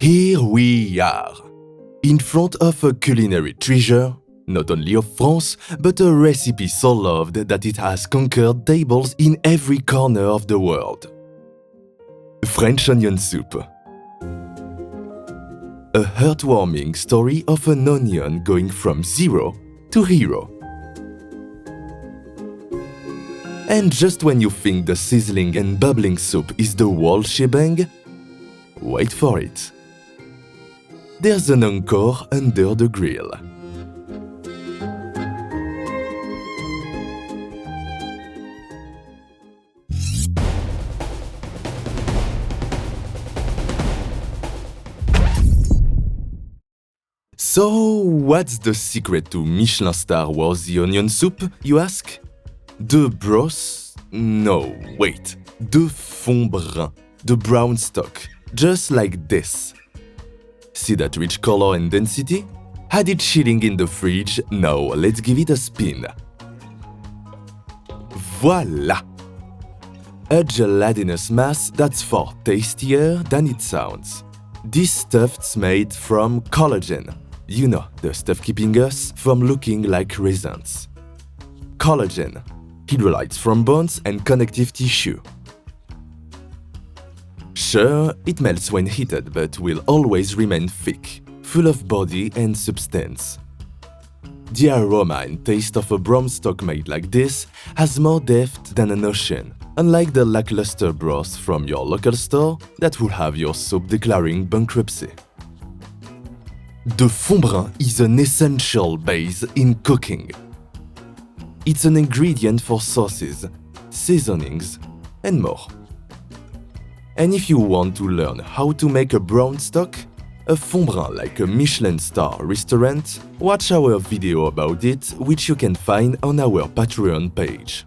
Here we are, in front of a culinary treasure, not only of France, but a recipe so loved that it has conquered tables in every corner of the world. French onion soup. A heartwarming story of an onion going from zero to hero. And just when you think the sizzling and bubbling soup is the whole shebang, wait for it. There's an encore under the grill. So, what's the secret to Michelin star-worthy onion soup, you ask? The broth? No, wait. The fond brun, the brown stock, just like this. See that rich color and density? Had it chilling in the fridge, now let's give it a spin. Voila! A gelatinous mass that's far tastier than it sounds. This stuff's made from collagen. You know, the stuff keeping us from looking like raisins. Collagen, hydrolytes from bones and connective tissue. Sure, it melts when heated, but will always remain thick, full of body and substance. The aroma and taste of a brown stock made like this has more depth than an ocean, unlike the lackluster broth from your local store that will have your soup declaring bankruptcy. The fond brun is an essential base in cooking. It's an ingredient for sauces, seasonings, and more. And if you want to learn how to make a brown stock, a fond brun like a Michelin star restaurant, watch our video about it, which you can find on our Patreon page,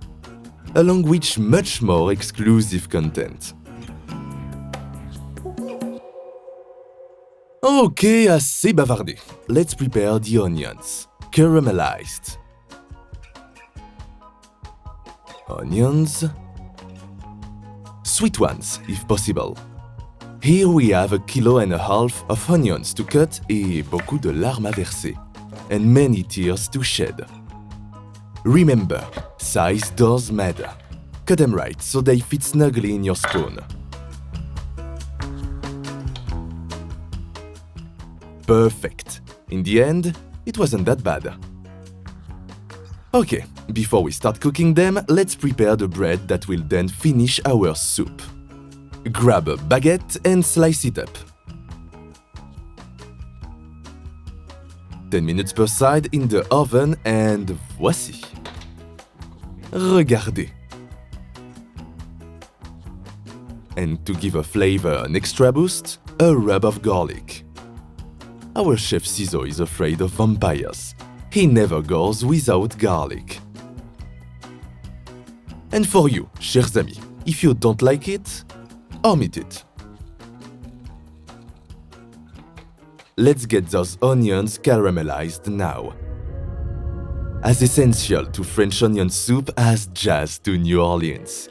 along with much more exclusive content. Ok, assez bavardé. Let's prepare the onions. Caramelized. Onions. Sweet ones, if possible. Here we have 1.5 kilos of onions to cut et beaucoup de larmes à verser, and many tears to shed. Remember, size does matter. Cut them right so they fit snugly in your spoon. Perfect. In the end, it wasn't that bad. Okay, before we start cooking them, let's prepare the bread that will then finish our soup. Grab a baguette and slice it up. 10 minutes per side in the oven and voici. Regardez. And to give a flavor an extra boost, a rub of garlic. Our chef Ciso is afraid of vampires. He never goes without garlic. And for you, chers amis, if you don't like it, omit it. Let's get those onions caramelized now. As essential to French onion soup as jazz to New Orleans.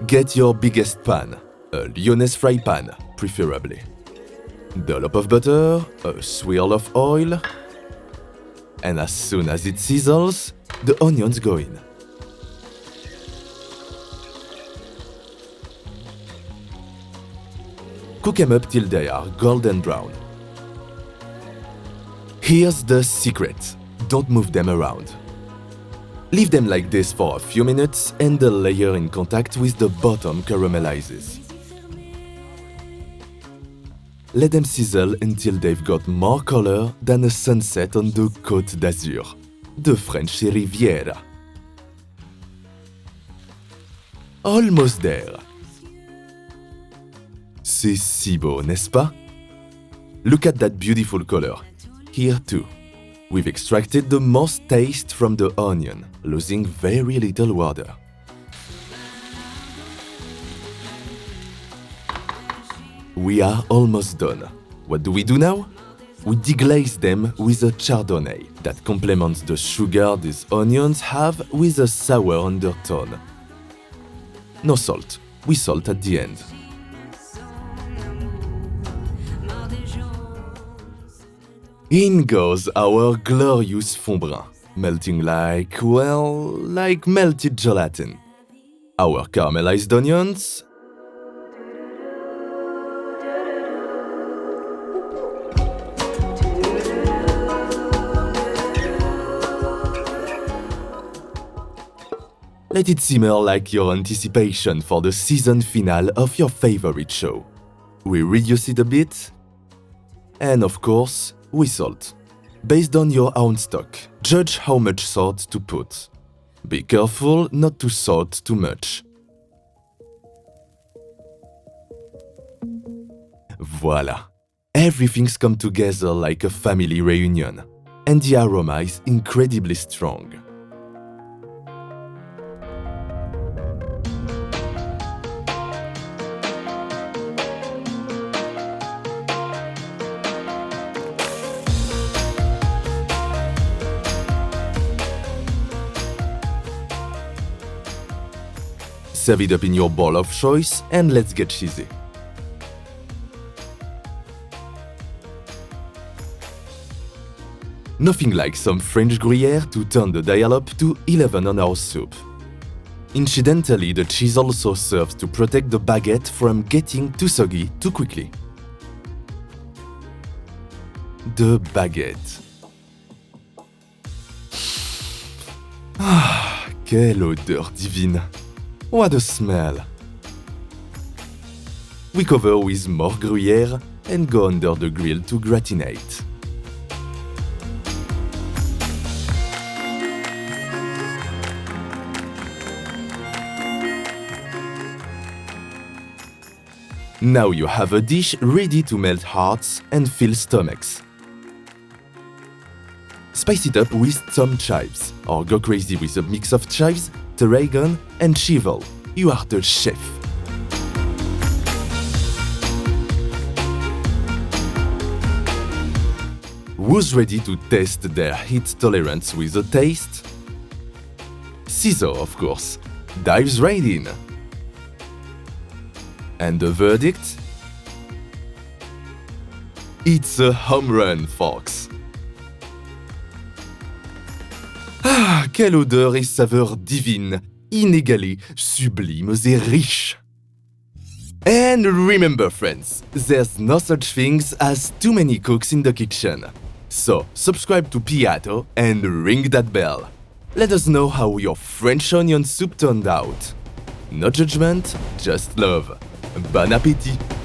Get your biggest pan, a Lyonnaise fry pan, preferably. Dollop of butter, a swirl of oil, and as soon as it sizzles, the onions go in. Cook them up till they are golden brown. Here's the secret: don't move them around. Leave them like this for a few minutes and the layer in contact with the bottom caramelizes. Let them sizzle until they've got more color than a sunset on the Côte d'Azur, the French Riviera. Almost there. C'est si beau, n'est-ce pas? Look at that beautiful color. Here too. We've extracted the most taste from the onion, losing very little water. We are almost done. What do we do now? We deglaze them with a chardonnay that complements the sugar these onions have with a sour undertone. No salt. We salt at the end. In goes our glorious fond brun, melting like, well, like melted gelatin. Our caramelized onions. Let it simmer like your anticipation for the season finale of your favorite show. We reduce it a bit, and of course, we salt. Based on your own stock, judge how much salt to put. Be careful not to salt too much. Voila! Everything's come together like a family reunion, and the aroma is incredibly strong. Serve it up in your bowl of choice and let's get cheesy. Nothing like some French gruyère to turn the dial up to 11 on our soup. Incidentally, the cheese also serves to protect the baguette from getting too soggy too quickly. The baguette. Ah, quelle odeur divine! What a smell! We cover with more gruyère and go under the grill to gratinate. Now you have a dish ready to melt hearts and fill stomachs. Spice it up with some chives, or go crazy with a mix of chives, tarragon and chervil. You are the chef. Who's ready to test their heat tolerance with a taste? Caesar, of course, dives right in. And the verdict? It's a home run, folks. Ah, quelle odeur et saveur divine, inégalée, sublimes et riches. And remember, friends, there's no such things as too many cooks in the kitchen. So, subscribe to Piatto and ring that bell. Let us know how your French onion soup turned out. No judgment, just love. Bon appétit!